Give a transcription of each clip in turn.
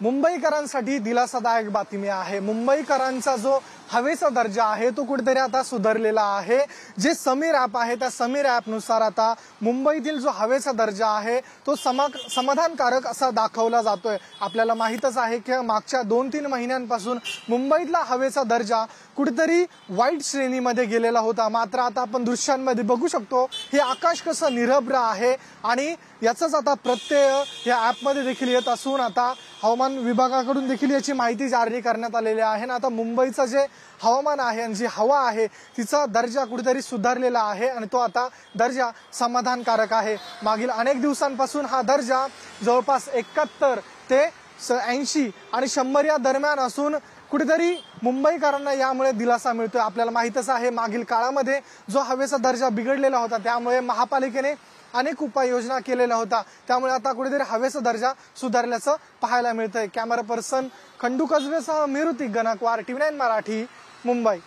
मुंबईकरांसाठी दिलासादायक बातमी आहे। मुंबईकरांचा जो हवेचा दर्जा आहे तो कुठेतरी आता सुधारलेला आहे। जे समीर ॲप आहे त्या समीर ॲपनुसार आता मुंबईतील जो हवेचा दर्जा आहे तो समाधानकारक असा दाखवला जातोय। आपल्याला माहितच आहे की मागच्या 2-3 महिन्यांपासून मुंबईतला हवेचा दर्जा कुठेतरी वाईट श्रेणीमध्ये गेलेला होता। मात्र आता आपण दृश्यांमध्ये बघू शकतो हे आकाश कसं निरभ्र आहे आणि याचाच आता प्रत्यय या ॲपमध्ये देखील येत असून आता हवामान विभागाकडून देखील याची माहिती जारी करण्यात आलेली आहे। आणि आता मुंबईचं जे हवामान आहे आणि जी हवा आहे तिचा दर्जा कुठेतरी सुधारलेला आहे आणि तो आता दर्जा समाधानकारक आहे। मागील अनेक दिवसांपासून हा दर्जा जवळपास 71 ते 80 आणि 100 या दरम्यान असून कुठेतरी मुंबईकरांना यामुळे दिलासा मिळतोय। आपल्याला माहितच आहे मागील काळामध्ये जो हवेचा दर्जा बिघडलेला होता त्यामुळे महापालिकेने अनेक उपाययोजना केलेल्या होत्या, त्यामुळे आता कुठेतरी हवेचा दर्जा सुधारल्याचं पाहायला मिळतंय। कॅमेरा पर्सन खंडू कसबेसह मी ऋतिक गणकवार, TV9 मराठी, मुंबई।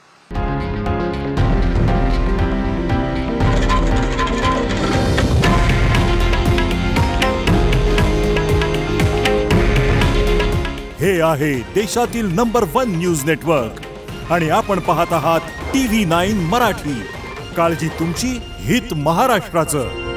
हे आहे देशातील नंबर 1 न्यूज नेटवर्क आणि आपण पाहत आहात TV9 मराठी। काळजी तुमची, हित महाराष्ट्राचं।